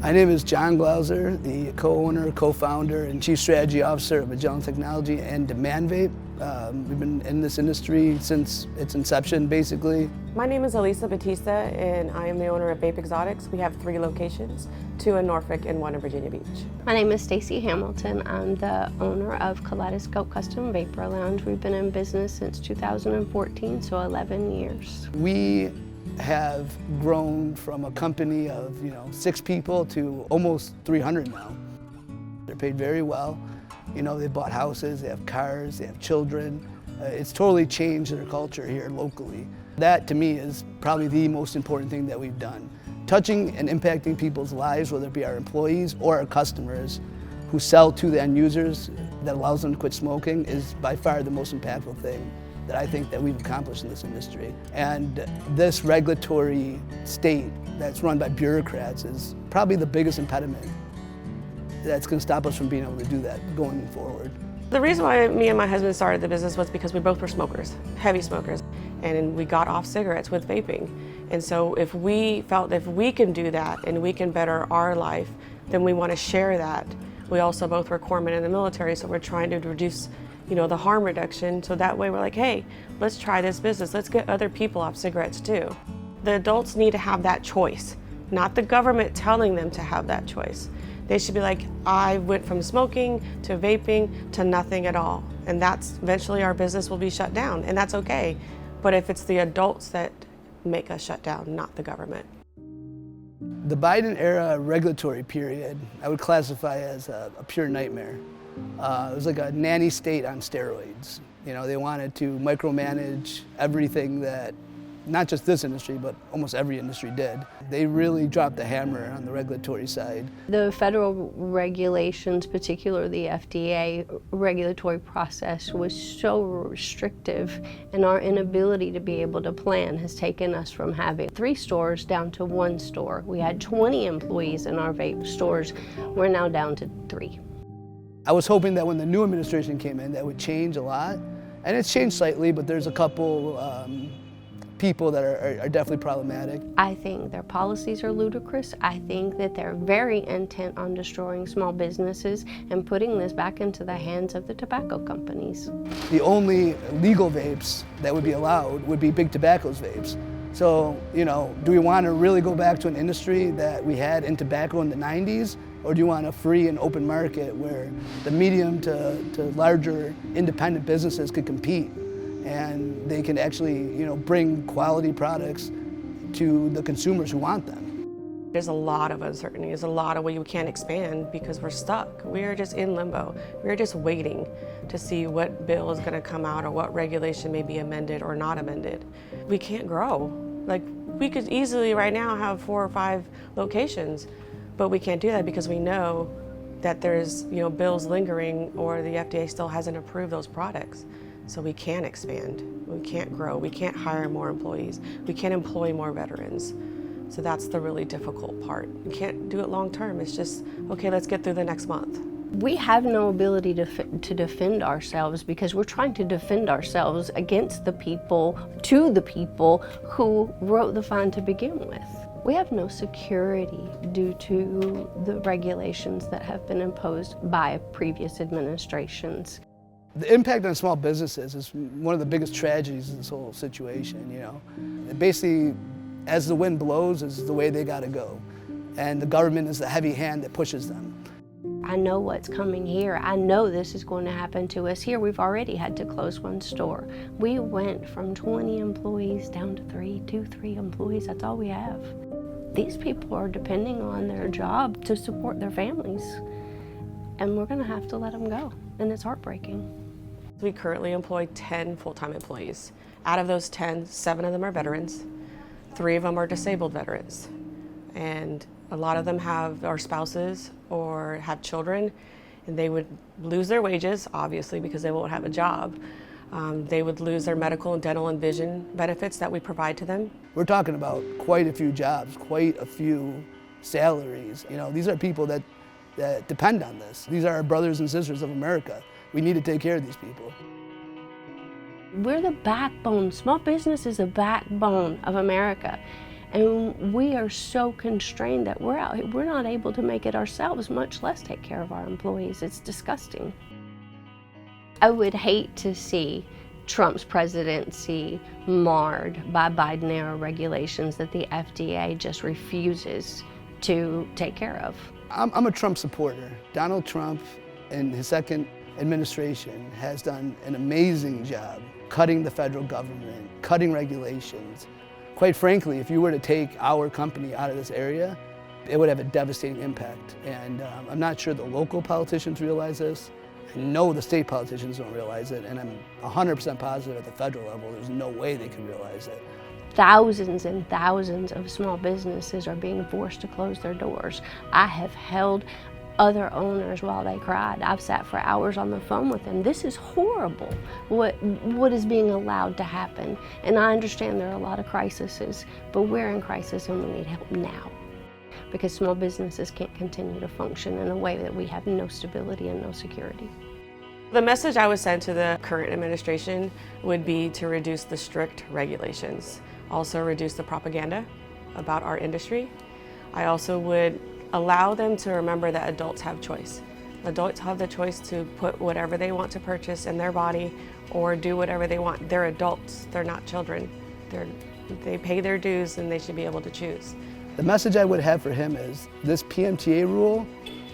My name is John Glauser, the co-owner, co-founder, and chief strategy officer of Magellan Technology and Demand Vape. We've been in this industry since its inception, basically. My name is Elisa Batista, and I am the owner of Vape Exotics. We have 3 locations, 2 in Norfolk and 1 in Virginia Beach. My name is Stacy Hamilton. I'm the owner of Kaleidoscope Custom Vapor Lounge. We've been in business since 2014, so 11 years. We have grown from a company of 6 people to almost 300 now. They're paid very well. They bought houses, they have cars, they have children. It's totally changed their culture here locally. That to me is probably the most important thing that we've done. Touching and impacting people's lives, whether it be our employees or our customers who sell to the end users, that allows them to quit smoking, is by far the most impactful thing that I think that we've accomplished in this industry. And this regulatory state that's run by bureaucrats is probably the biggest impediment that's going to stop us from being able to do that going forward. The reason why me and my husband started the business was because we both were smokers, heavy smokers, and we got off cigarettes with vaping. And so if we felt if we can do that and we can better our life, then we want to share that. We also both were corpsmen in the military, so we're trying to reduce the harm reduction, so that way we're like, hey, let's try this business. Let's get other people off cigarettes too. The adults need to have that choice, not the government telling them to have that choice. They should be like, I went from smoking to vaping to nothing at all. And that's eventually our business will be shut down, and that's okay. But if it's the adults that make us shut down, not the government. The Biden era regulatory period, I would classify as a pure nightmare. It was like a nanny state on steroids. They wanted to micromanage everything that, not just this industry, but almost every industry did. They really dropped the hammer on the regulatory side. The federal regulations, particularly the VTA regulatory process, was so restrictive, and our inability to be able to plan has taken us from having 3 stores down to 1 store. We had 20 employees in our vape stores. We're now down to 3. I was hoping that when the new administration came in, that would change a lot. And it's changed slightly, but there's a couple people that are definitely problematic. I think their policies are ludicrous. I think that they're very intent on destroying small businesses and putting this back into the hands of the tobacco companies. The only legal vapes that would be allowed would be Big Tobacco's vapes. So, do we want to really go back to an industry that we had in tobacco in the 90s? Or do you want a free and open market where the medium to larger independent businesses could compete and they can actually, bring quality products to the consumers who want them? There's a lot of uncertainty. There's a lot of way we can't expand because we're stuck. We're just in limbo. We're just waiting to see what bill is going to come out or what regulation may be amended or not amended. We can't grow. Like, we could easily right now have 4 or 5 locations, but we can't do that because we know that there's bills lingering, or the FDA still hasn't approved those products. So we can't expand, we can't grow, we can't hire more employees, we can't employ more veterans. So that's the really difficult part. We can't do it long term. It's just, okay, let's get through the next month. We have no ability to defend ourselves because we're trying to defend ourselves against the people, to the people who wrote the fine to begin with. We have no security due to the regulations that have been imposed by previous administrations. The impact on small businesses is one of the biggest tragedies in this whole situation. Basically, as the wind blows is the way they got to go. And the government is the heavy hand that pushes them. I know what's coming here. I know this is going to happen to us here. We've already had to close 1 store. We went from 20 employees down to 3 employees. That's all we have. These people are depending on their job to support their families, and we're going to have to let them go, and it's heartbreaking. We currently employ 10 full-time employees. Out of those 10, 7 of them are veterans, 3 of them are disabled veterans, and a lot of them are spouses or have children, and they would lose their wages, obviously, because they won't have a job. They would lose their medical and dental and vision benefits that we provide to them. We're talking about quite a few jobs, quite a few salaries. These are people that depend on this. These are our brothers and sisters of America. We need to take care of these people. We're the backbone. Small business is the backbone of America. And we are so constrained that we're not able to make it ourselves, much less take care of our employees. It's disgusting. I would hate to see Trump's presidency marred by Biden-era regulations that the FDA just refuses to take care of. I'm a Trump supporter. Donald Trump and his second administration has done an amazing job cutting the federal government, cutting regulations. Quite frankly, if you were to take our company out of this area, it would have a devastating impact. And I'm not sure the local politicians realize this. I know the state politicians don't realize it, and I'm 100% positive at the federal level, there's no way they can realize it. Thousands and thousands of small businesses are being forced to close their doors. I have held other owners while they cried. I've sat for hours on the phone with them. This is horrible, what is being allowed to happen. And I understand there are a lot of crises, but we're in crisis and we need help now. Because small businesses can't continue to function in a way that we have no stability and no security. The message I would send to the current administration would be to reduce the strict regulations, also reduce the propaganda about our industry. I also would allow them to remember that adults have choice. Adults have the choice to put whatever they want to purchase in their body or do whatever they want. They're adults, they're not children. They pay their dues and they should be able to choose. The message I would have for him is this PMTA rule,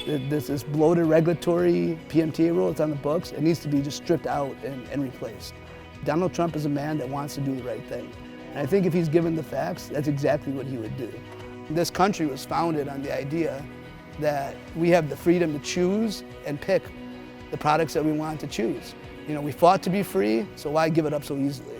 this bloated regulatory PMTA rule that's on the books, it needs to be just stripped out and replaced. Donald Trump is a man that wants to do the right thing. And I think if he's given the facts, that's exactly what he would do. This country was founded on the idea that we have the freedom to choose and pick the products that we want to choose. You know, we fought to be free, so why give it up so easily?